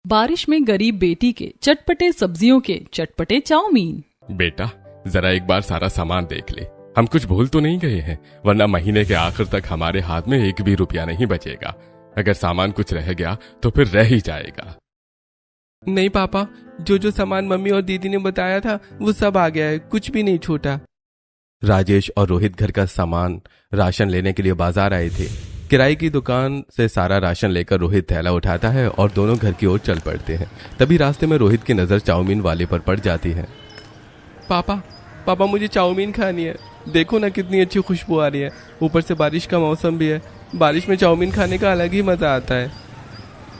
बारिश में गरीब बेटी के चटपटे सब्जियों के चटपटे चाउमीन। बेटा जरा एक बार सारा सामान देख ले, हम कुछ भूल तो नहीं गए हैं, वरना महीने के आखिर तक हमारे हाथ में एक भी रुपया नहीं बचेगा। अगर सामान कुछ रह गया तो फिर रह ही जाएगा। नहीं पापा, जो सामान मम्मी और दीदी ने बताया था वो सब आ गया है, कुछ भी नहीं छूटा। राजेश और रोहित घर का सामान राशन लेने के लिए बाजार आए थे। किराए की दुकान से सारा राशन लेकर रोहित थैला उठाता है और दोनों घर की ओर चल पड़ते हैं। तभी रास्ते में रोहित की नजर चाउमीन वाले पर पड़ जाती है। पापा मुझे चाउमीन खानी है, देखो ना कितनी अच्छी खुशबू आ रही है, ऊपर से बारिश का मौसम भी है, बारिश में चाउमीन खाने का अलग ही मजा आता है।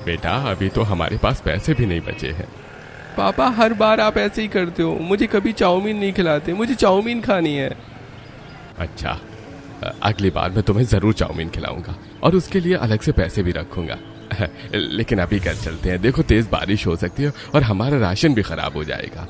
बेटा अभी तो हमारे पास पैसे भी नहीं बचे हैं। पापा हर बार आप ऐसे ही करते हो, मुझे कभी चाउमीन नहीं खिलाते, मुझे चाउमीन खानी है। अच्छा, अगली बार मैं तुम्हें जरूर चाउमीन खिलाऊंगा और उसके लिए अलग से पैसे भी रखूंगा। लेकिन अभी घर चलते हैं, देखो तेज बारिश हो सकती है और हमारा राशन भी खराब हो जाएगा।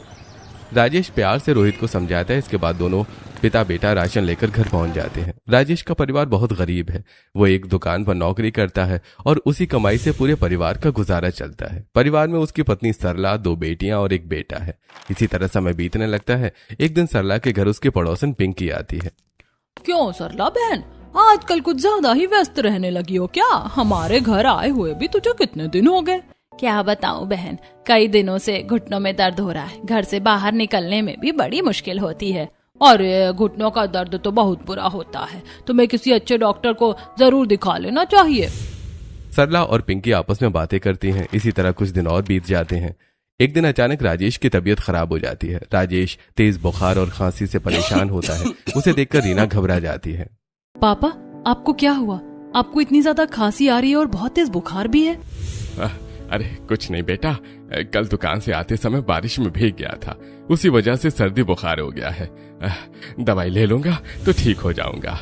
राजेश प्यार से रोहित को समझाता है। इसके बाद दोनों पिता बेटा राशन लेकर घर पहुंच जाते हैं। राजेश का परिवार बहुत गरीब है। वो एक दुकान पर नौकरी करता है और उसी कमाई से पूरे परिवार का गुजारा चलता है। परिवार में उसकी पत्नी सरला, 2 बेटियां और एक बेटा है। इसी तरह समय बीतने लगता है। एक दिन सरला के घर उसकी पड़ोसन पिंकी आती है। क्यों सरला बहन, आजकल कुछ ज्यादा ही व्यस्त रहने लगी हो क्या? हमारे घर आए हुए भी तुझे कितने दिन हो गए? क्या बताऊं बहन, कई दिनों से घुटनों में दर्द हो रहा है, घर से बाहर निकलने में भी बड़ी मुश्किल होती है। अरे घुटनों का दर्द तो बहुत बुरा होता है, तुम्हें किसी अच्छे डॉक्टर को जरूर दिखा लेना चाहिए। सरला और पिंकी आपस में बातें करती हैं। इसी तरह कुछ दिन और बीत जाते हैं। एक दिन अचानक राजेश की तबीयत खराब हो जाती है। राजेश तेज बुखार और खांसी से परेशान होता है। उसे देखकर रीना घबरा जाती है। पापा आपको क्या हुआ? आपको इतनी ज्यादा खांसी आ रही है और बहुत तेज बुखार भी है। अरे कुछ नहीं बेटा, कल दुकान से आते समय बारिश में भीग गया था, उसी वजह से सर्दी बुखार हो गया है। दवाई ले लूंगा तो ठीक हो जाऊंगा।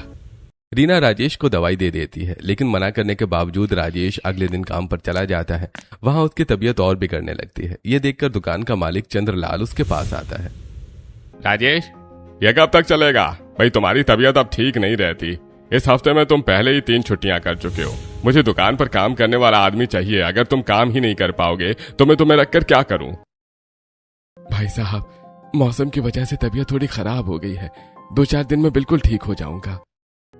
रीना राजेश को दवाई दे देती है, लेकिन मना करने के बावजूद राजेश अगले दिन काम पर चला जाता है। वहां उसकी तबीयत और बिगड़ने लगती है। ये देखकर दुकान का मालिक चंद्रलाल उसके पास आता है। राजेश ये कब तक चलेगा? भाई तुम्हारी तबीयत अब ठीक नहीं रहती। इस हफ्ते में तुम पहले ही 3 छुट्टियां कर चुके हो। मुझे दुकान पर काम करने वाला आदमी चाहिए। अगर तुम काम ही नहीं कर पाओगे तो मैं तुम्हें रखकर क्या करूं? भाई साहब, मौसम की वजह से तबीयत थोड़ी खराब हो गई है, 2-4 दिन में बिल्कुल ठीक हो जाऊंगा।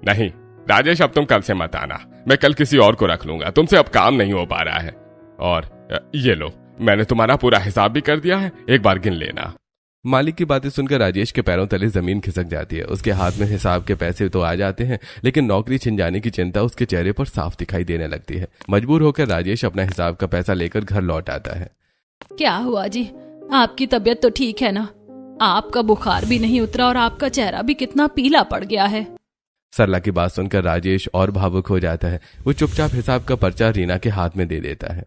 नहीं राजेश, अब तुम कल से मत आना, मैं कल किसी और को रख लूंगा। तुमसे अब काम नहीं हो पा रहा है। और ये लो, मैंने तुम्हारा पूरा हिसाब भी कर दिया है, एक बार गिन लेना। मालिक की बातें सुनकर राजेश के पैरों तले जमीन खिसक जाती है। उसके हाथ में हिसाब के पैसे तो आ जाते हैं, लेकिन नौकरी छिन जाने की चिंता उसके चेहरे पर साफ दिखाई देने लगती है। मजबूर होकर राजेश अपना हिसाब का पैसा लेकर घर लौट आता है। क्या हुआ जी, आपकी तबीयत तो ठीक है ना? आपका बुखार भी नहीं उतरा और आपका चेहरा भी कितना पीला पड़ गया है। सरला की बात सुनकर राजेश और भावुक हो जाता है। वो चुपचाप हिसाब का पर्चा रीना के हाथ में दे देता है।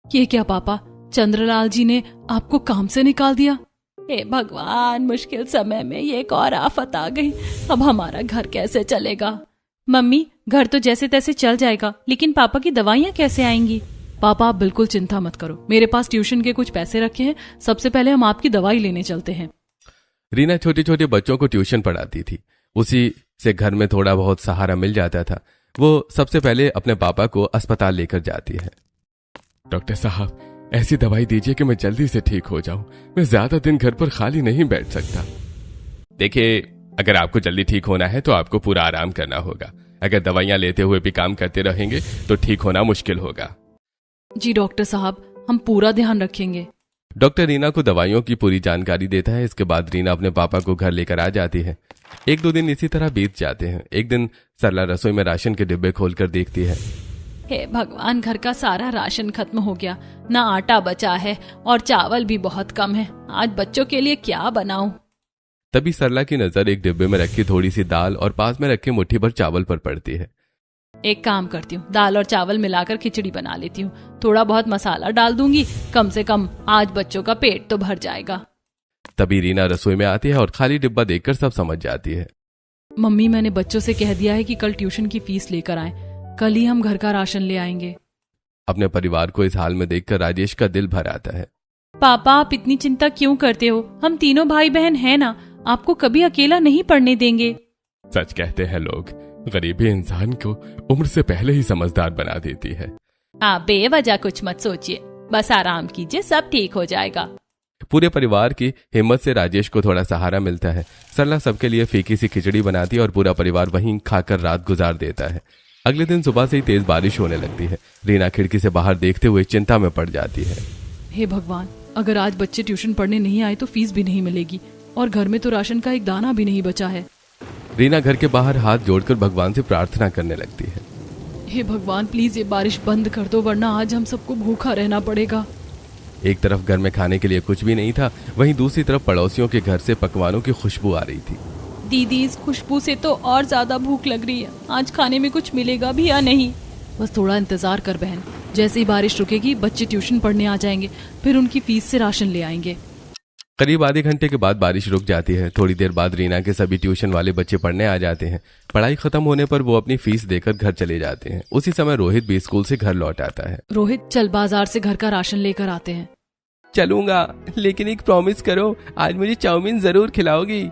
ये क्या पापा, चंद्रलाल जी ने आपको काम से निकाल दिया? हे भगवान, मुश्किल समय में ये एक और आफत आ गई। अब हमारा घर कैसे चलेगा? मम्मी घर तो जैसे तैसे चल जाएगा, लेकिन पापा की दवाइयाँ कैसे आएंगी? पापा आप बिल्कुल चिंता मत करो, मेरे पास ट्यूशन के कुछ पैसे रखे हैं, सबसे पहले हम आपकी दवाई लेने चलते हैं। रीना छोटे छोटे बच्चों को ट्यूशन पढ़ाती थी, उसी से घर में थोड़ा बहुत सहारा मिल जाता था। वो सबसे पहले अपने पापा को अस्पताल लेकर जाती है। डॉक्टर साहब, ऐसी दवाई दीजिए कि मैं जल्दी से ठीक हो जाऊं। मैं ज्यादा दिन घर पर खाली नहीं बैठ सकता। देखिए, अगर आपको जल्दी ठीक होना है तो आपको पूरा आराम करना होगा। अगर दवाइयां लेते हुए भी काम करते रहेंगे तो ठीक होना मुश्किल होगा। जी डॉक्टर साहब, हम पूरा ध्यान रखेंगे। डॉक्टर रीना को दवाइयों की पूरी जानकारी देता है। इसके बाद रीना अपने पापा को घर लेकर आ जाती है। 1-2 दिन इसी तरह बीत जाते हैं। एक दिन सरला रसोई में राशन के डिब्बे खोलकर देखती है। हे भगवान, घर का सारा राशन खत्म हो गया, ना आटा बचा है और चावल भी बहुत कम है। आज बच्चों के लिए क्या बनाऊं? तभी सरला की नजर एक डिब्बे में रखी थोड़ी सी दाल और पास में रखे मुट्ठी भर चावल पर पड़ती है। एक काम करती हूँ, दाल और चावल मिलाकर खिचड़ी बना लेती हूँ। थोड़ा बहुत मसाला डाल दूंगी, कम से कम आज बच्चों का पेट तो भर जाएगा। तभी रीना रसोई में आती है और खाली डिब्बा देखकर सब समझ जाती है। मम्मी मैंने बच्चों से कह दिया है कि कल ट्यूशन की फीस लेकर आए, कल ही हम घर का राशन ले आएंगे। अपने परिवार को इस हाल में देखकर राजेश का दिल भर आता है। पापा आप इतनी चिंता क्यों करते हो? हम तीनों भाई बहन हैं ना, आपको कभी अकेला नहीं पड़ने देंगे। सच कहते हैं लोग, गरीबी इंसान को उम्र से पहले ही समझदार बना देती है। आप बेवजह कुछ मत सोचिए, बस आराम कीजिए, सब ठीक हो जाएगा। पूरे परिवार की हिम्मत से राजेश को थोड़ा सहारा मिलता है। सरला सबके लिए फीकी सी खिचड़ी बनाती है और पूरा परिवार वहीं खाकर रात गुजार देता है। अगले दिन सुबह से ही तेज बारिश होने लगती है। रीना खिड़की से बाहर देखते हुए चिंता में पड़ जाती है। हे भगवान, अगर आज बच्चे ट्यूशन पढ़ने नहीं आए तो फीस भी नहीं मिलेगी और घर में तो राशन का एक दाना भी नहीं बचा है। रीना घर के बाहर हाथ जोड़कर भगवान से प्रार्थना करने लगती है। हे भगवान, प्लीज ये बारिश बंद कर दो, वरना आज हम सबको भूखा रहना पड़ेगा। एक तरफ घर में खाने के लिए कुछ भी नहीं था, वहीं दूसरी तरफ पड़ोसियों के घर से पकवानों की खुशबू आ रही थी। दीदी, इस खुशबू से तो और ज्यादा भूख लग रही है। आज खाने में कुछ मिलेगा भी या नहीं? बस थोड़ा इंतजार कर बहन, जैसे ही बारिश रुकेगी बच्चे ट्यूशन पढ़ने आ जाएंगे, फिर उनकी फीस से राशन ले आएंगे। करीब आधे घंटे के बाद बारिश रुक जाती है। थोड़ी देर बाद रीना के सभी ट्यूशन वाले बच्चे पढ़ने आ जाते हैं। पढ़ाई खत्म होने पर वो अपनी फीस देकर घर चले जाते हैं। उसी समय रोहित भी स्कूल से घर लौट आता है। रोहित, चल बाजार से घर का राशन लेकर आते हैं। चलूंगा, लेकिन एक प्रॉमिस करो, आज मुझे चाउमीन जरूर खिलाओगी।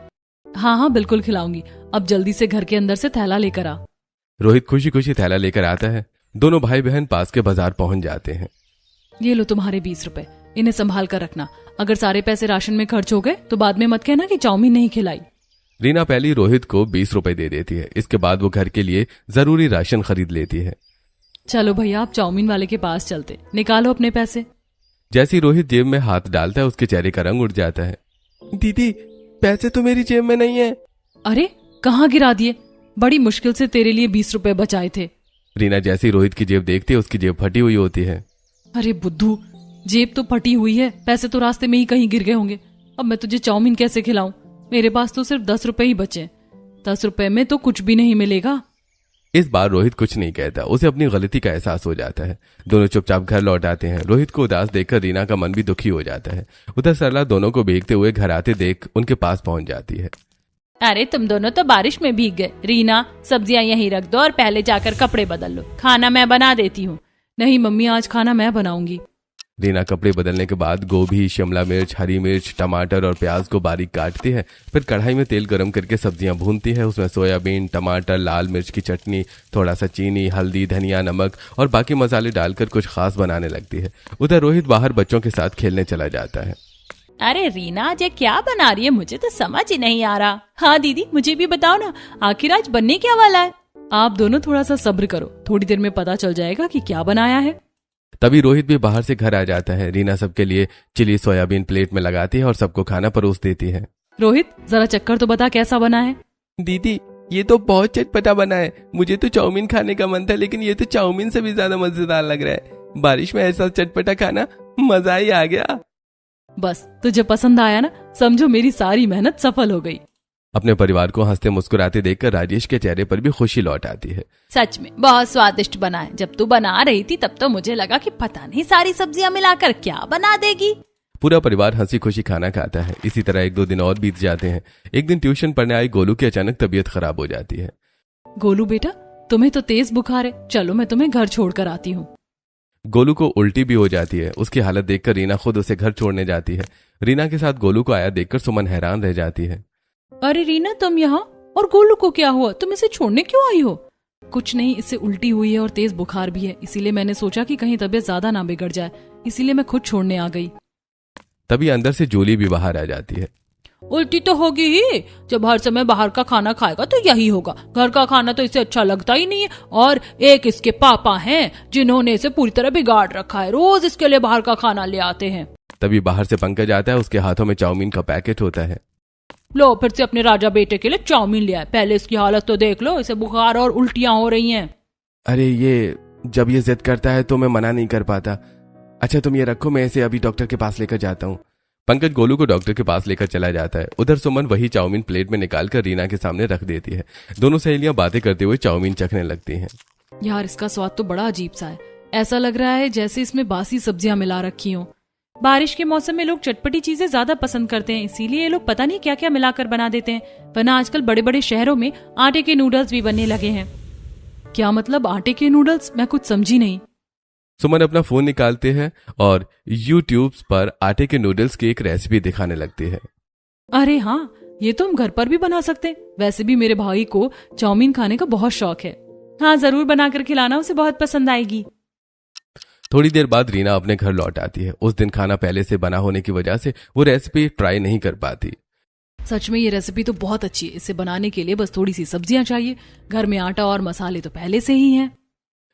हाँ हाँ बिल्कुल खिलाऊंगी, अब जल्दी से घर के अंदर से थैला लेकर आ। रोहित खुशी खुशी थैला लेकर आता है। दोनों भाई बहन पास के बाजार पहुंच जाते हैं। ये लो तुम्हारे 20 रुपए, इन्हें संभाल कर रखना। अगर सारे पैसे राशन में खर्च हो गए तो बाद में मत कहना कि चाउमीन नहीं खिलाई। रीना पहले रोहित को 20 रुपए दे देती है। इसके बाद वो घर के लिए जरूरी राशन खरीद लेती है। चलो भैया, आप चाउमीन वाले के पास चलते, निकालो अपने पैसे। जैसे ही रोहित जेब में हाथ डालता है उसके चेहरे का रंग उड़ जाता है। दीदी, पैसे तो मेरी जेब में नहीं है। अरे कहाँ गिरा दिए? बड़ी मुश्किल से तेरे लिए 20 रुपए बचाए थे। रीना जैसे ही रोहित की जेब देखती है उसकी जेब फटी हुई होती है। अरे बुद्धू, जेब तो फटी हुई है, पैसे तो रास्ते में ही कहीं गिर गए होंगे। अब मैं तुझे चाउमीन कैसे खिलाऊं? मेरे पास तो सिर्फ 10 रुपए ही बचे। 10 रुपए में तो कुछ भी नहीं मिलेगा। इस बार रोहित कुछ नहीं कहता, उसे अपनी गलती का एहसास हो जाता है। दोनों चुपचाप घर लौट आते हैं। रोहित को उदास देखकर रीना का मन भी दुखी हो जाता है। उधर सरला दोनों को भीगते हुए घर आते देख उनके पास पहुंच जाती है। अरे तुम दोनों तो बारिश में भीग गए। रीना, सब्जियां यहीं रख दो और पहले जाकर कपड़े बदल लो, खाना मैं बना देती हूँ। नहीं मम्मी, आज खाना मैं बनाऊंगी। रीना कपड़े बदलने के बाद गोभी, शिमला मिर्च, हरी मिर्च, टमाटर और प्याज को बारीक काटती है। फिर कढ़ाई में तेल गरम करके सब्जियां भूनती है। उसमें सोयाबीन, टमाटर, लाल मिर्च की चटनी, थोड़ा सा चीनी, हल्दी, धनिया, नमक और बाकी मसाले डालकर कुछ खास बनाने लगती है। उधर रोहित बाहर बच्चों के साथ खेलने चला जाता है। अरे रीना, आज ये क्या बना रही है? मुझे तो समझ ही नहीं आ रहा। हाँ दीदी, मुझे भी बताओ ना, आखिर आज बनने क्या वाला है? आप दोनों थोड़ा सा सब्र करो, थोड़ी देर में पता चल जाएगा कि क्या बनाया है। तभी रोहित भी बाहर से घर आ जाता है। रीना सबके लिए चिली सोयाबीन प्लेट में लगाती है और सबको खाना परोस देती है। रोहित, जरा चक्कर तो बता, कैसा बना है? दीदी, ये तो बहुत चटपटा बना है। मुझे तो चाउमीन खाने का मन था, लेकिन ये तो चाउमीन से भी ज्यादा मजेदार लग रहा है। बारिश में ऐसा चटपटा खाना, मजा ही आ गया। बस तुझे पसंद आया ना, समझो मेरी सारी मेहनत सफल हो गई। अपने परिवार को हंसते मुस्कुराते देखकर राजेश के चेहरे पर भी खुशी लौट आती है। सच में बहुत स्वादिष्ट बना है। जब तू बना रही थी तब तो मुझे लगा कि पता नहीं सारी सब्जियां मिलाकर क्या बना देगी। पूरा परिवार हंसी खुशी खाना खाता है। इसी तरह 1-2 दिन और बीत जाते हैं। एक दिन ट्यूशन पढ़ने आई गोलू की अचानक तबीयत खराब हो जाती है। गोलू बेटा, तुम्हें तो तेज बुखार है, चलो मैं तुम्हें घर छोड़कर आती हूँ। गोलू को उल्टी भी हो जाती है। उसकी हालत देखकर रीना खुद उसे घर छोड़ने जाती है। रीना के साथ गोलू को आया देखकर सुमन हैरान रह जाती है। अरे रीना, तुम यहाँ? और गोलू को क्या हुआ? तुम इसे छोड़ने क्यों आई हो? कुछ नहीं, इससे उल्टी हुई है और तेज बुखार भी है, इसीलिए मैंने सोचा कि कहीं तबीयत ज्यादा ना बिगड़ जाए, इसीलिए मैं खुद छोड़ने आ गई। तभी अंदर से जूली भी बाहर आ जाती है। उल्टी तो होगी ही, जब हर समय बाहर का खाना खाएगा तो यही होगा। घर का खाना तो इसे अच्छा लगता ही नहीं है। और एक इसके पापा हैं जिन्होंने इसे पूरी तरह बिगाड़ रखा है, रोज इसके लिए बाहर का खाना ले आते हैं। तभी बाहर से पंकज आता है। उसके हाथों में चाउमीन का पैकेट होता है। लो, फिर से अपने राजा बेटे के लिए चाउमीन ले आए। पहले इसकी हालत तो देख लो, इसे बुखार और उल्टियां हो रही हैं। अरे ये जब ये जिद करता है तो मैं मना नहीं कर पाता। अच्छा तुम ये रखो, मैं इसे अभी डॉक्टर के पास लेकर जाता हूँ। पंकज गोलू को डॉक्टर के पास लेकर चला जाता है। उधर सुमन वही चाउमीन प्लेट में निकालकर रीना के सामने रख देती है। दोनों सहेलियां बातें करते हुए चाउमीन चखने लगती हैं। यार, इसका स्वाद तो बड़ा अजीब सा है। ऐसा लग रहा है जैसे इसमें बासी सब्जियां मिला रखी हों। बारिश के मौसम में लोग चटपटी चीजें ज्यादा पसंद करते हैं, इसीलिए ये लोग पता नहीं क्या क्या मिलाकर बना देते हैं। वरना आजकल बड़े बड़े शहरों में आटे के नूडल्स भी बनने लगे हैं। क्या मतलब आटे के नूडल्स? मैं कुछ समझी नहीं। सुमन अपना फोन निकालते हैं और YouTube पर आटे के नूडल्स की एक रेसिपी दिखाने लगती है। अरे हाँ, ये तो हम घर पर भी बना सकते हैं। वैसे भी मेरे भाई को चाउमीन खाने का बहुत शौक है। हाँ, जरूर बनाकर खिलाना, उसे बहुत पसंद आएगी। थोड़ी देर बाद रीना अपने घर लौट आती है। उस दिन खाना पहले से बना होने की वजह से वो रेसिपी ट्राई नहीं कर पाती। सच में ये रेसिपी तो बहुत अच्छी है। इसे बनाने के लिए बस थोड़ी सी सब्जियां चाहिए। घर में आटा और मसाले तो पहले से ही हैं।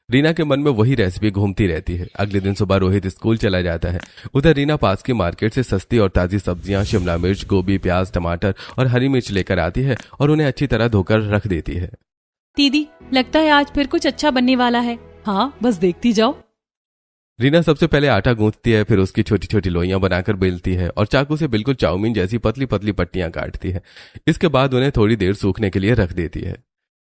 रीना के मन में वही रेसिपी घूमती रहती है। अगले दिन सुबह रोहित स्कूल चला जाता है। उधर रीना पास की मार्केट से सस्ती और ताजी सब्जियां शिमला मिर्च, गोभी, प्याज, टमाटर और हरी मिर्च लेकर आती है और उन्हें अच्छी तरह धोकर रख देती है। दीदी, लगता है आज फिर कुछ अच्छा बनने वाला है। हाँ, बस देखती जाओ। रीना सबसे पहले आटा गूंथती है, फिर उसकी छोटी छोटी लोइयां बनाकर बेलती है और चाकू से बिल्कुल चाउमीन जैसी पतली पतली पट्टियां काटती है। इसके बाद उन्हें थोड़ी देर सूखने के लिए रख देती है।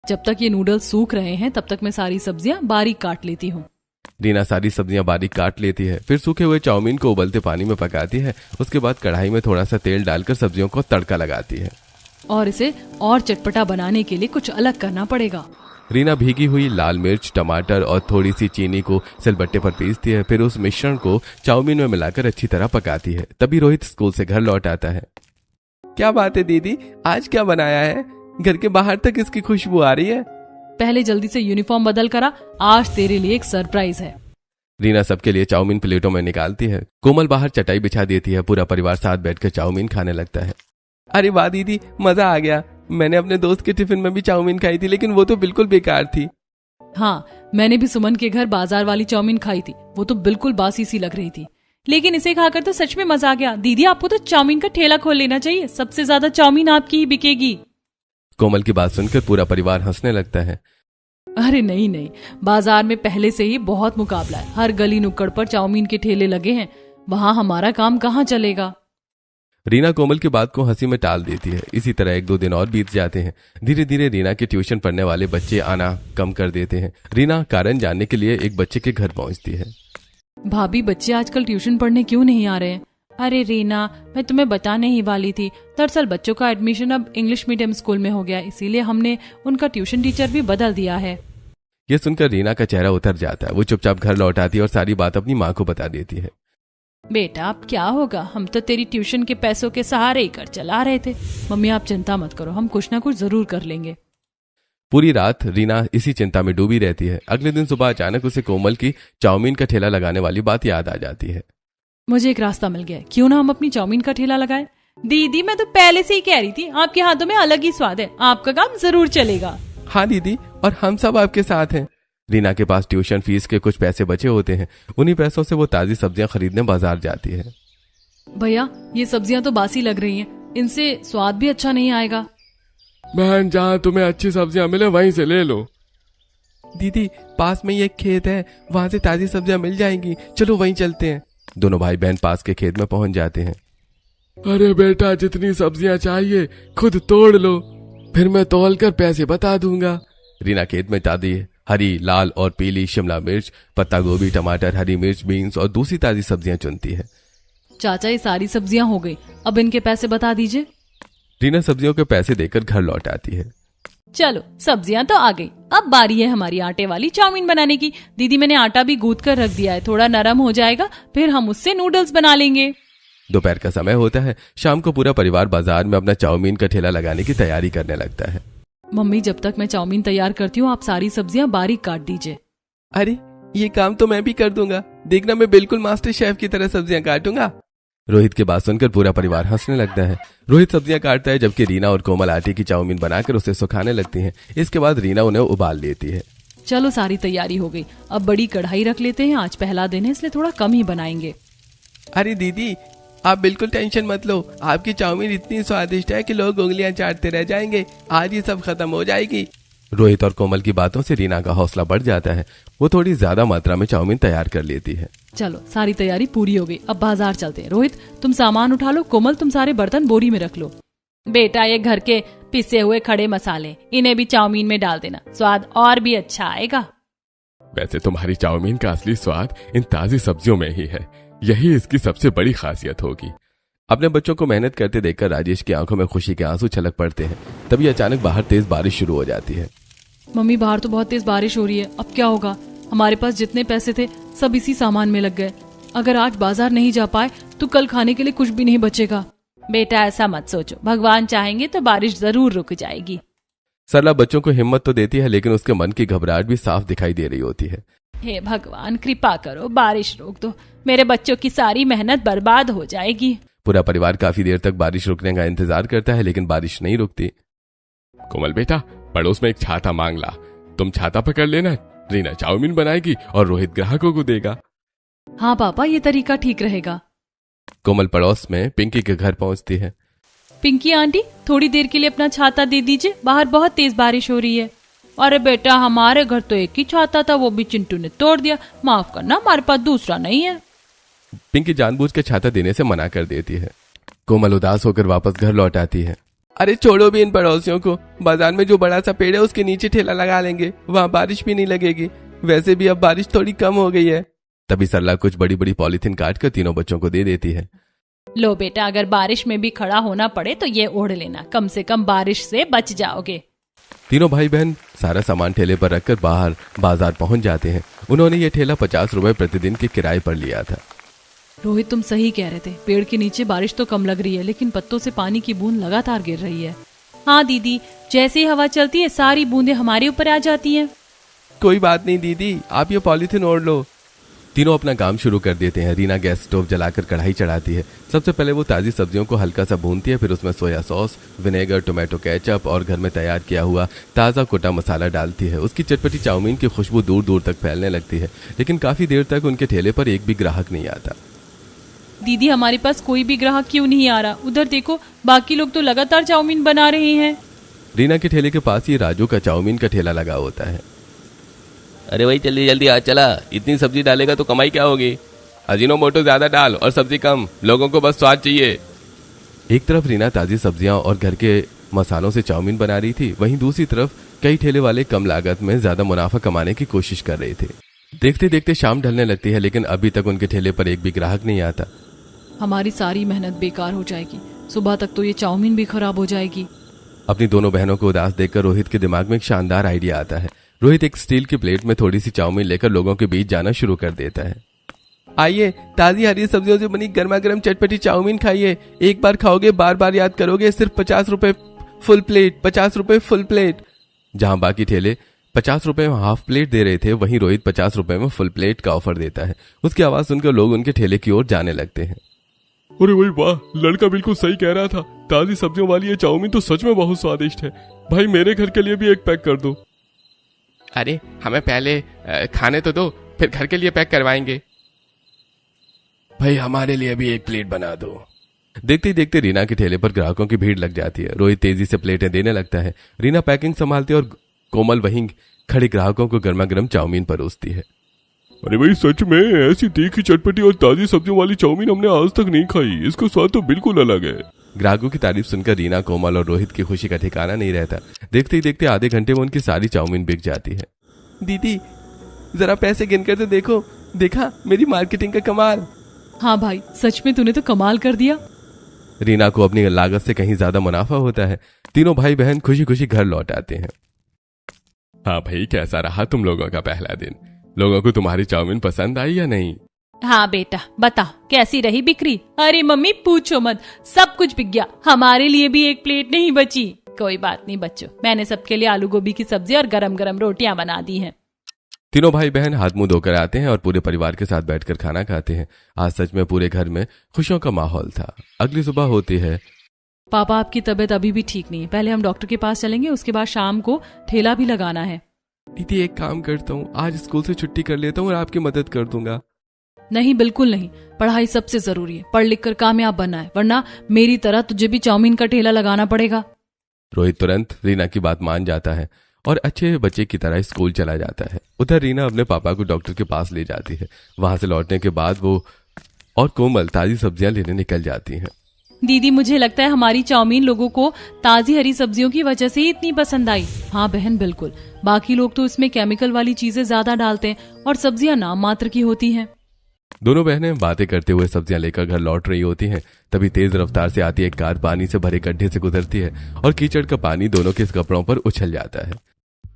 जब तक ये नूडल्स सूख रहे हैं तब तक मैं सारी सब्जियां बारीक काट लेती हूँ। रीना सारी सब्जियां बारीक काट लेती है, फिर सूखे हुए चाउमीन को उबलते पानी में पकाती है। उसके बाद कढ़ाई में थोड़ा सा तेल डालकर सब्जियों को तड़का लगाती है। और इसे और चटपटा बनाने के लिए कुछ अलग करना पड़ेगा। रीना भीगी हुई लाल मिर्च, टमाटर और थोड़ी सी चीनी को सिलबट्टे पर पीसती है। फिर उस मिश्रण को चाउमीन में मिलाकर अच्छी तरह पकाती है। तभी रोहित स्कूल से घर लौट आता है। क्या बात है दीदी, आज क्या बनाया है? घर के बाहर तक इसकी खुशबू आ रही है। पहले जल्दी से यूनिफॉर्म बदल करा, आज तेरे लिए एक सरप्राइज है। रीना सबके लिए चाउमीन प्लेटों में निकालती है। कोमल बाहर चटाई बिछा देती है। पूरा परिवार साथ बैठकर चाउमीन खाने लगता है। अरे वाह दीदी, मजा आ गया। मैंने अपने दोस्त के टिफिन में भी चाउमीन खाई थी, लेकिन वो तो बिल्कुल बेकार थी। हाँ, मैंने भी सुमन के घर बाजार वाली चाउमीन खाई थी। वो तो बिल्कुल बासी सी लग रही थी, लेकिन इसे खाकर तो सच में मजा आ गया। दीदी, आपको तो चाउमीन का ठेला खोल लेना चाहिए। सबसे ज्यादा चाउमीन आपकी ही बिकेगी। कोमल की बात सुनकर पूरा परिवार हंसने लगता है। अरे नहीं, बाजार में पहले से ही बहुत मुकाबला है। हर गली नुक्कड़ पर चाउमीन के ठेले लगे हैं। वहाँ हमारा काम कहाँ चलेगा। रीना कोमल की बात को हंसी में टाल देती है। इसी तरह 1-2 दिन और बीत जाते हैं। धीरे धीरे रीना के ट्यूशन पढ़ने वाले बच्चे आना कम कर देते हैं। रीना कारण जानने के लिए एक बच्चे के घर पहुंचती है। भाभी, बच्चे आजकल ट्यूशन पढ़ने क्यों नहीं आ रहे हैं? अरे रीना, मैं तुम्हें बताने ही वाली थी। दरअसल बच्चों का एडमिशन अब इंग्लिश मीडियम स्कूल में हो गया, इसीलिए हमने उनका ट्यूशन टीचर भी बदल दिया है। ये सुनकर रीना का चेहरा उतर जाता है। वो चुपचाप घर लौट आती है और सारी बात अपनी माँ को बता देती है। बेटा, अब क्या होगा? हम तो तेरी ट्यूशन के पैसों के सहारे ही कर चला रहे थे। मम्मी, आप चिंता मत करो, हम कुछ ना कुछ जरूर कर लेंगे। पूरी रात रीना इसी चिंता में डूबी रहती है। अगले दिन सुबह अचानक उसे कोमल की चाउमीन का ठेला लगाने वाली बात याद आ जाती है। मुझे एक रास्ता मिल गया, क्यों ना हम अपनी चाउमीन का ठेला लगाए। दीदी, मैं तो पहले से ही कह रही थी, आपके हाथों में अलग ही स्वाद है। आपका काम जरूर चलेगा। हाँ दीदी, और हम सब आपके साथ हैं। रीना के पास ट्यूशन फीस के कुछ पैसे बचे होते हैं। उन्हीं पैसों से वो ताजी सब्जियां खरीदने बाजार जाती है। भैया, ये सब्जियां तो बासी लग रही हैं। इनसे स्वाद भी अच्छा नहीं आएगा। बहन, जहाँ तुम्हें अच्छी सब्जियां मिले वहीं से ले लो। दीदी, पास में ही एक खेत है, वहां से ताजी सब्जियां मिल जाएंगी। चलो वहीं चलते हैं। दोनों भाई बहन पास के खेत में पहुंच जाते हैं। अरे बेटा, जितनी सब्जियां चाहिए खुद तोड़ लो, फिर मैं तौल कर पैसे बता दूंगा। रीना खेत में ताजी हरी, लाल और पीली शिमला मिर्च, पत्ता गोभी, टमाटर, हरी मिर्च, बीन्स और दूसरी ताजी सब्जियां चुनती है। चाचा, ये सारी सब्जियां हो गई, अब इनके पैसे बता दीजिए। रीना सब्जियों के पैसे देकर घर लौट आती है। चलो, सब्जियां तो आ गई, अब बारी है हमारी आटे वाली चाउमीन बनाने की। दीदी, मैंने आटा भी गूंथ कर रख दिया है, थोड़ा नरम हो जाएगा, फिर हम उससे नूडल्स बना लेंगे। दोपहर का समय होता है। शाम को पूरा परिवार बाजार में अपना चाउमीन का ठेला लगाने की तैयारी करने लगता है। मम्मी, जब तक मैं चाउमीन तैयार करती हूँ आप सारी सब्जियां बारीक काट दीजिए। अरे, ये काम तो मैं भी कर दूंगा। देखना, मैं बिल्कुल मास्टर शेफ की तरह सब्जियां काटूंगा। रोहित की बात सुनकर पूरा परिवार हंसने लगता है। रोहित सब्जियां काटता है, जबकि रीना और कोमल आटे की चाउमीन बनाकर उसे सुखाने लगती हैं। इसके बाद रीना उन्हें उबाल लेती है। चलो, सारी तैयारी हो गई, अब बड़ी कढ़ाई रख लेते हैं। आज पहला दिन है, इसलिए थोड़ा कम ही बनाएंगे। अरे दीदी, आप बिल्कुल टेंशन मत लो। आपकी चाउमीन इतनी स्वादिष्ट है कि लोग उंगलियां चाटते रह जाएंगे। आज ये सब खत्म हो जाएगी। रोहित और कोमल की बातों से रीना का हौसला बढ़ जाता है। वो थोड़ी ज्यादा मात्रा में चाउमीन तैयार कर लेती है। चलो, सारी तैयारी पूरी हो गई, अब बाजार चलते हैं। रोहित, तुम सामान उठा लो, कोमल तुम सारे बर्तन बोरी में रख लो। बेटा, ये घर के पिसे हुए खड़े मसाले, इन्हें भी चाउमीन में डाल देना, स्वाद और भी अच्छा आएगा। वैसे तुम्हारी चाउमीन का असली स्वाद इन ताजी सब्जियों में ही है, यही इसकी सबसे बड़ी खासियत होगी। अपने बच्चों को मेहनत करते देखकर राजेश की आंखों में खुशी के आंसू छलक पड़ते हैं। तभी अचानक बाहर तेज बारिश शुरू हो जाती है। मम्मी, बाहर तो बहुत तेज बारिश हो रही है, अब क्या होगा? हमारे पास जितने पैसे थे सब इसी सामान में लग गए। अगर आज बाजार नहीं जा पाए तो कल खाने के लिए कुछ भी नहीं बचेगा। बेटा, ऐसा मत सोचो, भगवान चाहेंगे तो बारिश जरूर रुक जाएगी। सरला बच्चों को हिम्मत तो देती है, लेकिन उसके मन की घबराहट भी साफ दिखाई दे रही होती है। हे भगवान कृपा करो, बारिश रोक दो, मेरे बच्चों की सारी मेहनत बर्बाद हो जाएगी। पूरा परिवार काफी देर तक बारिश रुकने का इंतजार करता है, लेकिन बारिश नहीं रुकती। कोमल बेटा, पड़ोस में एक छाता मांग ला। तुम छाता पकड़ लेना, रीना चाउमीन बनाएगी और रोहित ग्राहकों को देगा। हाँ पापा, ये तरीका ठीक रहेगा। कोमल पड़ोस में पिंकी के घर पहुंचती है। पिंकी आंटी, थोड़ी देर के लिए अपना छाता दे दीजिए, बाहर बहुत तेज बारिश हो रही है। अरे बेटा, हमारे घर तो एक ही छाता था, वो भी चिंटू ने तोड़ दिया, माफ करना, हमारे पास दूसरा नहीं है। पिंकी जानबूझ के छाता देने से मना कर देती है। कोमल उदास होकर वापस घर लौट आती है। अरे छोड़ो भी इन पड़ोसियों को, बाजार में जो बड़ा सा पेड़ है उसके नीचे ठेला लगा लेंगे, वहाँ बारिश भी नहीं लगेगी, वैसे भी अब बारिश थोड़ी कम हो गई है। तभी सरला कुछ बड़ी बड़ी पॉलीथीन काट कर तीनों बच्चों को दे देती है। लो बेटा, अगर बारिश में भी खड़ा होना पड़े तो ये ओढ़ लेना, कम से कम बारिश से बच जाओगे। तीनों भाई बहन सारा सामान ठेले पर रखकर बाहर बाजार पहुंच जाते हैं। उन्होंने ये ठेला 50 रुपए प्रतिदिन के किराए पर लिया था। रोहित, तुम सही कह रहे थे, पेड़ के नीचे बारिश तो कम लग रही है, लेकिन पत्तों से पानी की बूंद लगातार गिर रही है। हाँ दीदी, जैसे ही हवा चलती है सारी बूंदें हमारे ऊपर आ जाती हैं। कोई बात नहीं दीदी, आप ये पॉलीथीन ओढ़ लो। तीनों अपना काम शुरू कर देते हैं। रीना गैस स्टोव जलाकर कढ़ाई चढ़ाती है। सबसे पहले वो ताजी सब्जियों को हल्का सा भूनती है, फिर उसमें soya sauce, vinegar, tomato ketchup और घर में तैयार किया हुआ ताज़ा कुटा मसाला डालती है। उसकी चटपटी चाउमीन की खुशबू दूर दूर तक फैलने लगती है, लेकिन काफी देर तक उनके ठेले पर एक भी ग्राहक नहीं आता। दीदी, हमारे पास कोई भी ग्राहक क्यों नहीं आ रहा? उधर देखो, बाकी लोग तो लगातार चाउमीन बना रहे हैं। रीना के ठेले के पास ही राजू का चाउमीन का ठेला लगा होता है। अरे भाई जल्दी जल्दी आ चला, इतनी सब्जी डालेगा तो कमाई क्या होगी? अजीनोमोटो ज्यादा डाल और सब्जी कम, लोगों को बस स्वाद चाहिए। एक तरफ रीना ताजी सब्जियां और घर के मसालों से चाउमीन बना रही थी, वहीं दूसरी तरफ कई ठेले वाले कम लागत में ज्यादा मुनाफा कमाने की कोशिश कर रहे थे। देखते देखते शाम ढलने लगती है, लेकिन अभी तक उनके ठेले पर एक भी ग्राहक नहीं आता। हमारी सारी मेहनत बेकार हो जाएगी, सुबह तक तो ये चाउमीन भी खराब हो जाएगी। अपनी दोनों बहनों को उदास देखकर रोहित के दिमाग में एक शानदार आइडिया आता है। रोहित एक स्टील की प्लेट में थोड़ी सी चाउमीन लेकर लोगों के बीच जाना शुरू कर देता है। आइए, ताजी हरी सब्जियों से बनी गर्मा गर्म चटपटी चाउमीन खाइए, एक बार खाओगे बार बार याद करोगे। सिर्फ 50 रुपए फुल प्लेट, 50 रुपए फुल प्लेट। जहां बाकी ठेले 50 रुपए में हाफ प्लेट दे रहे थे, वहीं रोहित 50 रुपए में फुल प्लेट का ऑफर देता है। उसकी आवाज सुनकर लोग उनके ठेले की ओर जाने लगते हैं। अरे भाई वाह, लड़का बिल्कुल सही कह रहा था, ताजी सब्जियों वाली ये चाउमीन तो सच में बहुत स्वादिष्ट है। भाई मेरे घर के लिए भी एक पैक कर दो। अरे हमें पहले खाने तो दो, फिर घर के लिए पैक करवाएंगे। भाई हमारे लिए भी एक प्लेट बना दो। देखते ही देखते रीना के ठेले पर ग्राहकों की भीड़ लग जाती है। रोहित तेजी से प्लेटें देने लगता है। रीना पैकिंग संभालती है और कोमल वहीं खड़े ग्राहकों को गर्मा गर्म चाउमीन परोसती है। अरे भाई सच में ऐसी तीखी चटपटी और ताजी सब्जियों वाली चाउमीन हमने आज तक नहीं खाई, इसका स्वाद तो बिल्कुल अलग है। ग्राहकों की तारीफ सुनकर रीना, कोमल और रोहित की खुशी का ठिकाना नहीं रहता। देखते ही देखते आधे घंटे में उनकी सारी चाउमीन बिक जाती है। दीदी जरा पैसे गिनकर तो देखो, देखा मेरी मार्केटिंग का कमाल। हाँ भाई, सच में तूने तो कमाल कर दिया। रीना को अपनी लागत से कहीं ज्यादा मुनाफा होता है। तीनों भाई बहन खुशी खुशी घर लौट आते हैं। हाँ भाई, कैसा रहा तुम लोगों का पहला दिन? लोगों को तुम्हारी चाउमीन पसंद आई या नहीं? हाँ बेटा बताओ, कैसी रही बिक्री? अरे मम्मी पूछो मत, सब कुछ बिक गया, हमारे लिए भी एक प्लेट नहीं बची। कोई बात नहीं बच्चों, मैंने सबके लिए आलू गोभी की सब्जी और गरम गरम रोटियां बना दी हैं। तीनों भाई बहन हाथ मुंह धोकर आते हैं और पूरे परिवार के साथ बैठकर खाना खाते हैं। आज सच में पूरे घर में खुशियों का माहौल था। अगली सुबह होती है। पापा, आपकी तबीयत अभी भी ठीक नहीं है, पहले हम डॉक्टर के पास चलेंगे, उसके बाद शाम को ठेला भी लगाना है। दीदी एक काम करता हूँ, आज स्कूल से छुट्टी कर लेता हूँ और आपकी मदद कर दूंगा। नहीं, बिल्कुल नहीं, पढ़ाई सबसे जरूरी है, पढ़ लिख कर कामयाब बनना है, वरना मेरी तरह तुझे भी चाउमीन का ठेला लगाना पड़ेगा। रोहित तुरंत रीना की बात मान जाता है और अच्छे बच्चे की तरह स्कूल चला जाता है। उधर रीना अपने पापा को डॉक्टर के पास ले जाती है। वहां से लौटने के बाद वो और कोमल ताजी सब्जियां लेने निकल जाती हैं। दीदी, मुझे लगता है हमारी चाउमीन लोगों को ताजी हरी सब्जियों की वजह से ही इतनी पसंद आई। हाँ बहन, बिल्कुल, बाकी लोग तो इसमें केमिकल वाली चीजें ज्यादा डालते हैं और सब्जियां नाम मात्र की होती हैं। दोनों बहनें बातें करते हुए सब्जियां लेकर घर लौट रही होती हैं। तभी तेज रफ्तार से आती एक कार पानी से भरे गड्ढे से गुजरती है और कीचड़ का पानी दोनों के कपड़ों पर उछल जाता है।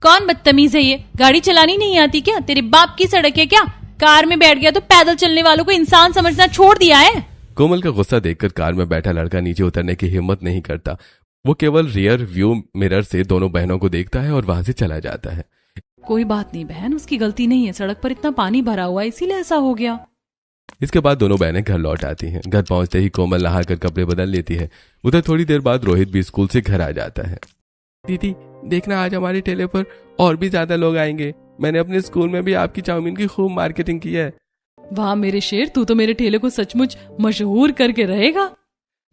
कौन बदतमीज है ये? गाड़ी चलानी नहीं आती क्या? तेरे बाप की सड़क है क्या? कार में बैठ गया तो पैदल चलने वालों को इंसान समझना छोड़ दिया है? कोमल का गुस्सा देखकर कार में बैठा लड़का नीचे उतरने की हिम्मत नहीं करता। वो केवल रियर व्यू मिरर से दोनों बहनों को देखता है और वहां से चला जाता है। कोई बात नहीं बहन, उसकी गलती नहीं है, सड़क पर इतना पानी भरा हुआ है इसीलिए ऐसा हो गया। इसके बाद दोनों बहनें घर लौट आती हैं। घर पहुंचते ही कोमल नहाकर कपड़े बदल लेती है। उधर थोड़ी देर बाद रोहित भी स्कूल से घर आ जाता है। दीदी देखना, आज हमारे ठेले पर और भी ज्यादा लोग आएंगे। मैंने अपने स्कूल में भी आपकी चाउमीन की खूब मार्केटिंग की है। वाह मेरे शेर, तू तो मेरे ठेले को सचमुच मशहूर करके रहेगा।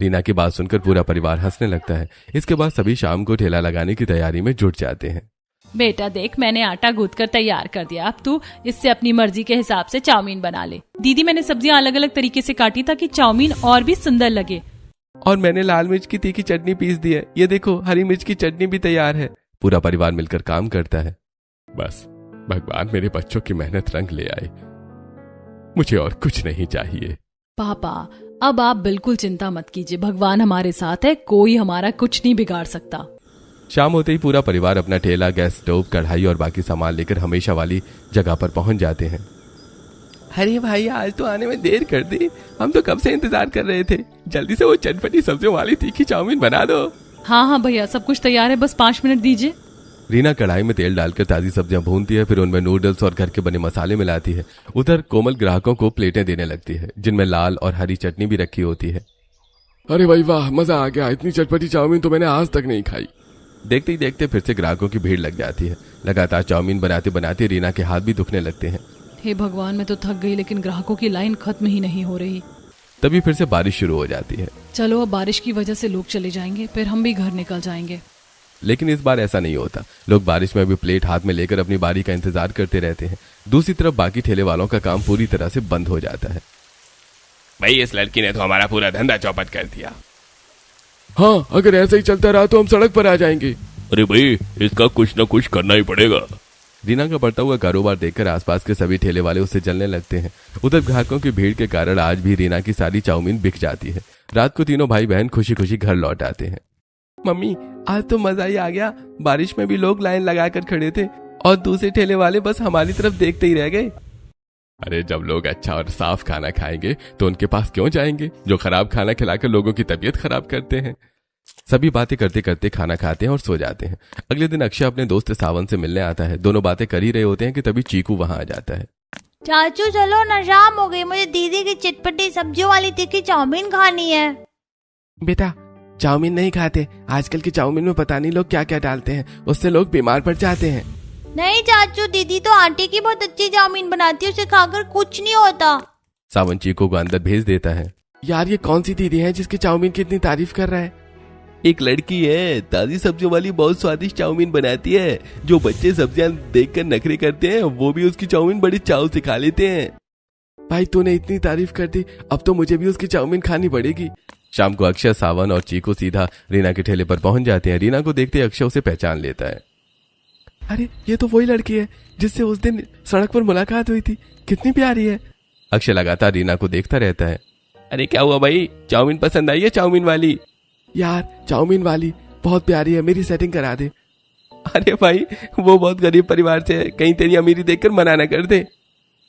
रीना की बात सुनकर पूरा परिवार हंसने लगता है। इसके बाद सभी शाम को ठेला लगाने की तैयारी में जुट जाते हैं। बेटा देख, मैंने आटा गूंथ कर तैयार कर दिया, अब तू इससे अपनी मर्जी के हिसाब से चाउमीन बना ले। दीदी मैंने सब्जियां अलग अलग तरीके से काटी ताकि चाउमीन और भी सुंदर लगे। और मैंने लाल मिर्च की तीखी चटनी पीस दी है। ये देखो, हरी मिर्च की चटनी भी तैयार है। पूरा परिवार मिलकर काम करता है। बस भगवान मेरे बच्चों की मेहनत रंग ले आए, मुझे और कुछ नहीं चाहिए। पापा अब आप बिल्कुल चिंता मत कीजिए, भगवान हमारे साथ है, कोई हमारा कुछ नहीं बिगाड़ सकता। शाम होते ही पूरा परिवार अपना ठेला, गैस स्टोव, कढ़ाई और बाकी सामान लेकर हमेशा वाली जगह पर पहुंच जाते हैं। अरे भाई, आज तो आने में देर कर दी, हम तो कब से इंतजार कर रहे थे। जल्दी से वो चटपटी सब्जियों वाली तीखी चाउमीन बना दो। हाँ भैया, सब कुछ तैयार है, बस 5 मिनट दीजिए। रीना कढ़ाई में तेल डालकर ताजी सब्जियां भूनती है, फिर उनमें नूडल्स और घर के बने मसाले मिलाती है। उधर कोमल ग्राहकों को प्लेटें देने लगती है जिनमें लाल और हरी चटनी भी रखी होती है। अरे भाई वाह, मजा आ गया, इतनी चटपटी चाउमीन तो मैंने आज तक नहीं खाई। देखते ही देखते फिर से ग्राहकों की भीड़ लग जाती है। लगातार चाउमीन बनाते बनाते रीना के हाथ भी दुखने लगते हैं। हे भगवान, मैं तो थक गई, लेकिन ग्राहकों की लाइन खत्म ही नहीं हो रही। तभी फिर से बारिश शुरू हो जाती है। चलो अब बारिश की वजह से लोग चले जाएंगे, फिर हम भी घर निकल जाएंगे। लेकिन इस बार ऐसा नहीं होता। लोग बारिश में भी प्लेट हाथ में लेकर अपनी बारी का इंतजार करते रहते हैं। दूसरी तरफ बाकी ठेले वालों का काम पूरी तरह से बंद हो जाता है। भाई इस लड़की ने तो हमारा पूरा धंधा चौपट कर दिया। हाँ, अगर ऐसा ही चलता रहा तो हम सड़क पर आ जाएंगे। अरे भाई, इसका कुछ ना कुछ करना ही पड़ेगा। रीना का बढ़ता हुआ कारोबार देखकर आसपास के सभी ठेले वाले उससे जलने लगते हैं। उधर ग्राहकों की भीड़ के कारण आज भी रीना की सारी चाउमीन बिक जाती है। रात को तीनों भाई बहन खुशी खुशी घर लौट आते हैं। मम्मी, आज तो मजा ही आ गया। बारिश में भी लोग लाइन लगाकर खड़े थे और दूसरे ठेले वाले बस हमारी तरफ देखते ही रह गए। अरे जब लोग अच्छा और साफ खाना खाएंगे तो उनके पास क्यों जाएंगे, जो खराब खाना खिलाकर लोगों की तबीयत खराब करते हैं। सभी बातें करते करते खाना खाते हैं और सो जाते हैं। अगले दिन अक्षय अपने दोस्त सावन से मिलने आता है। दोनों बातें कर ही रहे होते हैं कि तभी चीकू वहां आ जाता है। चाचू चलो ना, शाम हो गई, मुझे दीदी की चटपटी सब्जियों वाली तीखी चाउमीन खानी है। बेटा चाउमीन नहीं खाते, आजकल की चाउमीन में पता नहीं लोग क्या क्या डालते हैं, उससे लोग बीमार पड़ जाते हैं। नहीं चाचू, दीदी तो आटे की बहुत अच्छी चाउमीन बनाती है, उसे खाकर कुछ नहीं होता। सावन चीकू को अंदर भेज देता है। यार ये कौन सी दीदी है जिसकी चाउमीन की इतनी तारीफ कर रहा है? एक लड़की है, ताजी सब्जियों वाली बहुत स्वादिष्ट चाउमीन बनाती है। जो बच्चे सब्जियां देखकर नखरे करते हैं वो भी उसकी चाउमीन बड़ी चाव से खा लेते हैं। भाई तूने इतनी तारीफ कर दी, अब तो मुझे भी उसकी चाउमीन खानी पड़ेगी। शाम को अक्षय, सावन और चीकू सीधा रीना के ठेले पर पहुंच जाते हैं। रीना को देखते अक्षय उसे पहचान लेता है। अरे ये तो वही लड़की है जिससे उस दिन सड़क पर मुलाकात हुई थी, कितनी प्यारी है। अक्षय लगातार रीना को देखता रहता है। अरे क्या हुआ भाई, चाउमीन पसंद आई है? चाउमीन वाली? यार चाउमीन वाली बहुत प्यारी है, मेरी सेटिंग करा दे। अरे भाई वो बहुत गरीब परिवार से है, कहीं तेरी अमीरी देखकर मना ना कर दे।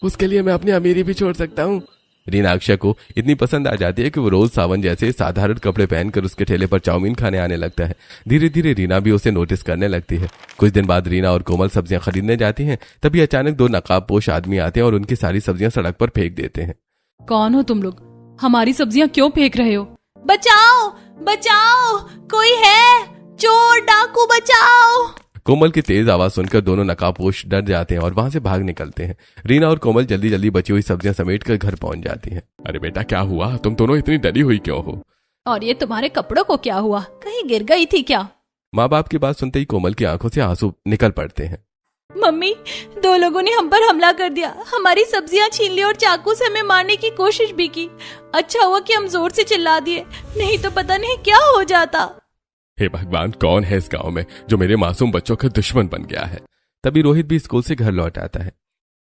उसके लिए मैं अपनी अमीरी भी छोड़ सकता हूँ। रीना अक्षय को इतनी पसंद आ जाती है कि वो रोज सावन जैसे साधारण कपड़े पहनकर उसके ठेले पर चाउमीन खाने आने लगता है। धीरे धीरे रीना भी उसे नोटिस करने लगती है। कुछ दिन बाद रीना और कोमल सब्जियां खरीदने जाती हैं। तभी अचानक 2 नकाबपोश आदमी आते हैं और उनकी सारी सब्जियां सड़क पर फेंक देते हैं। कौन हो तुम लोग? हमारी सब्जियां क्यों फेंक रहे हो? बचाओ बचाओ, कोई है, चोर डाकू बचाओ। कोमल की तेज आवाज सुनकर दोनों नकाबपोश डर जाते हैं और वहां से भाग निकलते हैं। रीना और कोमल जल्दी जल्दी बची हुई सब्जियां समेटकर घर पहुंच जाती हैं। अरे बेटा क्या हुआ, तुम दोनों इतनी डरी हुई क्यों हो? और ये तुम्हारे कपड़ों को क्या हुआ, कहीं गिर गई थी क्या? माँ बाप की बात सुनते ही कोमल की आंखों से आंसू निकल पड़ते हैं। मम्मी, 2 लोगों ने हम पर हमला कर दिया, हमारी सब्जियां छीन ली और चाकू से हमें मारने की कोशिश भी की। अच्छा हुआ कि हम जोर से चिल्ला दिए, नहीं तो पता नहीं क्या हो जाता। हे भगवान, कौन है इस गांव में जो मेरे मासूम बच्चों का दुश्मन बन गया है? तभी रोहित भी स्कूल से घर लौट आता है।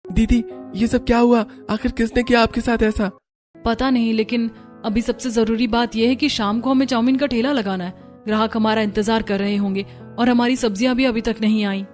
दीदी ये सब क्या हुआ, आखिर किसने किया आपके साथ ऐसा? पता नहीं, लेकिन अभी सबसे जरूरी बात यह है कि शाम को हमें चाउमीन का ठेला लगाना है। ग्राहक हमारा इंतजार कर रहे होंगे और हमारी सब्जियां भी अभी तक नहीं आई।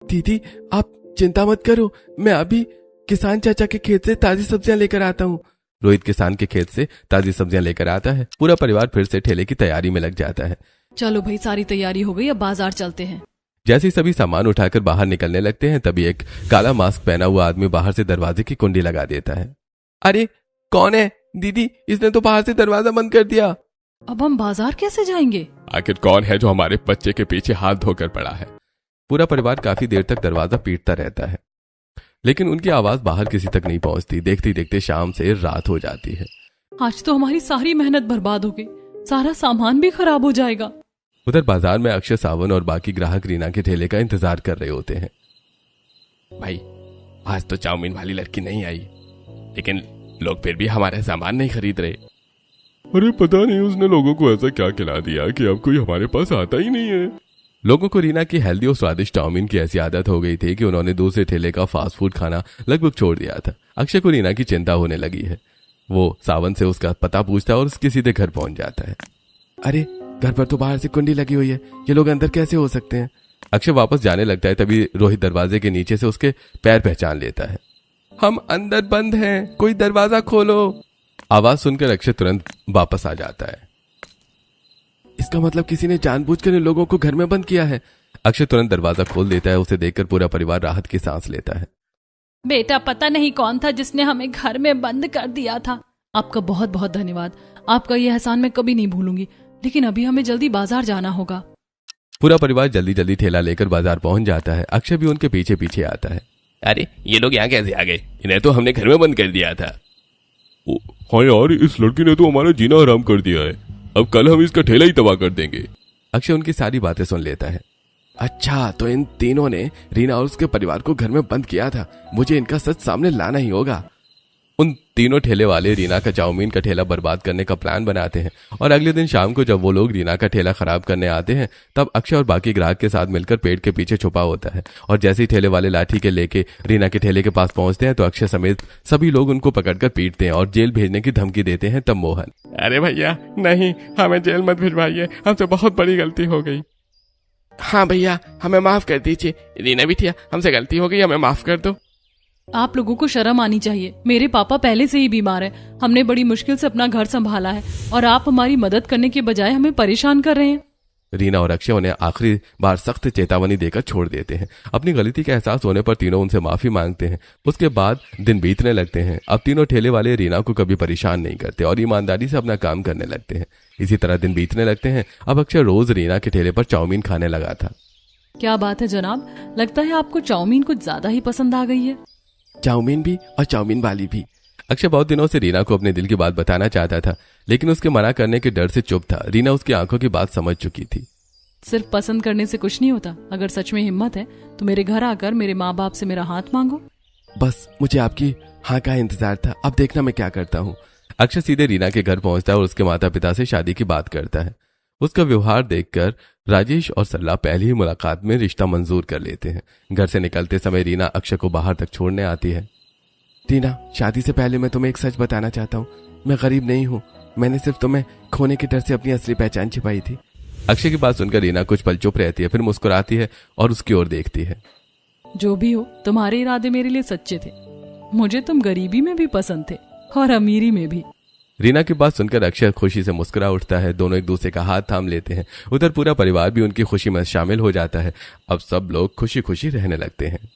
दीदी आप चिंता मत करो, मैं अभी किसान चाचा के खेत से ताजी सब्जियां लेकर आता हूँ। रोहित किसान के खेत से ताजी सब्जियां लेकर आता है। पूरा परिवार फिर से ठेले की तैयारी में लग जाता है। चलो भाई, सारी तैयारी हो गई, अब बाजार चलते हैं। जैसे ही सभी सामान उठाकर बाहर निकलने लगते हैं तभी एक काला मास्क पहना हुआ आदमी बाहर से दरवाजे की कुंडी लगा देता है। अरे कौन है दीदी, इसने तो बाहर से दरवाजा बंद कर दिया। अब हम बाजार कैसे जाएंगे? आखिर कौन है जो हमारे बच्चे के पीछे हाथ धोकर पड़ा है? पूरा परिवार काफी देर तक दरवाजा पीटता रहता है, लेकिन उनकी आवाज बाहर किसी तक नहीं पहुंचती। देखते देखते शाम से रात हो जाती है। आज तो हमारी सारी मेहनत बर्बाद हो गई, सारा सामान भी खराब हो जाएगा। उधर बाजार में अक्षय, सावन और बाकी ग्राहक रीना के ठेले का इंतजार कर रहे होते हैं। भाई आज तो चाउमीन वाली लड़की नहीं आई, लेकिन लोग फिर भी हमारा सामान नहीं खरीद रहे। अरे पता नहीं उसने लोगों को ऐसा क्या खिला दिया कि अब कोई हमारे पास आता ही नहीं है। लोगों को रीना की हेल्दी और स्वादिष्ट चाउमीन की ऐसी आदत हो गई थी कि उन्होंने दूसरे ठेले का फास्ट फूड खाना लगभग छोड़ दिया था। अक्षय को रीना की चिंता होने लगी है। वो सावन से उसका पता पूछता है और उसके सीधे घर पहुंच जाता है। अरे घर पर तो बाहर से कुंडी लगी हुई है, ये लोग अंदर कैसे हो सकते हैं? अक्षय वापस जाने लगता है तभी रोहित दरवाजे के नीचे से उसके पैर पहचान लेता है। हम अंदर बंद हैं, कोई दरवाजा खोलो। आवाज सुनकर अक्षय तुरंत वापस आ जाता है। इसका मतलब किसी ने जानबूझकर इन लोगों को घर में बंद किया है। अक्षय तुरंत दरवाजा खोल देता है। उसे देखकर पूरा परिवार राहत की सांस लेता है। बेटा पता नहीं कौन था जिसने हमें घर में बंद कर दिया था। आपका बहुत बहुत धन्यवाद, आपका यह एहसान मैं कभी नहीं भूलूंगी। लेकिन अभी हमें जल्दी बाजार जाना होगा। पूरा परिवार जल्दी जल्दी ठेला लेकर बाजार पहुंच जाता है। अक्षय भी उनके पीछे पीछे आता है। अरे ये लोग यहाँ कैसे आ गए? इन्हें तो हमने घर में बंद कर दिया था। हाँ यार, इस लड़की ने तो हमारा जीना हराम कर दिया है। अब कल हम इसका ठेला ही तबाह कर देंगे। अक्षय उनकी सारी बातें सुन लेता है। अच्छा, तो इन तीनों ने रीना और उसके परिवार को घर में बंद किया था। मुझे इनका सच सामने लाना ही होगा। उन तीनों ठेले वाले रीना का चाउमीन का ठेला बर्बाद करने का प्लान बनाते हैं और अगले दिन शाम को जब वो लोग रीना का ठेला खराब करने आते हैं तब अक्षय और बाकी ग्राहक के साथ मिलकर पेड़ के पीछे छुपा होता है। और जैसे ही ठेले वाले लाठी के लेके रीना के ठेले के पास पहुंचते हैं तो अक्षय समेत सभी लोग उनको पकड़कर पीटते हैं और जेल भेजने की धमकी देते हैं। तब मोहन, अरे भैया नहीं, हमें जेल मत भिजवाइए, हमसे बहुत बड़ी गलती हो गई। हाँ भैया, हमें माफ कर दीजिए। रीना बिटिया, हमसे गलती हो गई, हमें माफ कर दो। आप लोगों को शर्म आनी चाहिए। मेरे पापा पहले से ही बीमार हैं। हमने बड़ी मुश्किल से अपना घर संभाला है और आप हमारी मदद करने के बजाय हमें परेशान कर रहे हैं। रीना और अक्षय उन्हें आखिरी बार सख्त चेतावनी देकर छोड़ देते हैं। अपनी गलती का एहसास होने पर तीनों उनसे माफी मांगते हैं। उसके बाद दिन बीतने लगते हैं। अब तीनों ठेले वाले रीना को कभी परेशान नहीं करते और ईमानदारी से अपना काम करने लगते हैं। इसी तरह दिन बीतने लगते हैं। अब अक्षय रोज रीना के ठेले पर चाउमीन खाने लगा था। क्या बात है जनाब, लगता है आपको चाउमीन कुछ ज्यादा ही पसंद आ गई है। चाउमीन भी और चाउमीन वाली भी। अक्षय बहुत दिनों से रीना को अपने दिल की बात बताना चाहता था, लेकिन उसके मना करने के डर से चुप था। रीना उसकी आंखों की बात समझ चुकी थी। सिर्फ पसंद करने से कुछ नहीं होता। अगर सच में हिम्मत है तो मेरे घर आकर मेरे माँ बाप से मेरा हाथ मांगो। बस मुझे आपकी हाँ का इंतजार था, अब देखना मैं क्या करता हूँ। अक्षय सीधे रीना के घर पहुंचता है और उसके माता पिता से शादी की बात करता है। उसका व्यवहार देखकर राजेश और सरला पहली ही मुलाकात में रिश्ता मंजूर कर लेते हैं। घर से निकलते समय रीना अक्षय को बाहर तक छोड़ने आती है। रीना, शादी से पहले मैं तुम्हें एक सच बताना चाहता हूँ। मैं गरीब नहीं हूँ। मैंने सिर्फ तुम्हें खोने के डर से अपनी असली पहचान छिपाई थी। अक्षय की बात सुनकर रीना कुछ पल चुप रहती है, फिर मुस्कुराती है और उसकी ओर देखती है। जो भी हो, तुम्हारे इरादे मेरे लिए सच्चे थे। मुझे तुम गरीबी में भी पसंद थे और अमीरी में भी। रीना की बात सुनकर अक्षय खुशी से मुस्कुरा उठता है। दोनों एक दूसरे का हाथ थाम लेते हैं। उधर पूरा परिवार भी उनकी खुशी में शामिल हो जाता है। अब सब लोग खुशी खुशी रहने लगते हैं।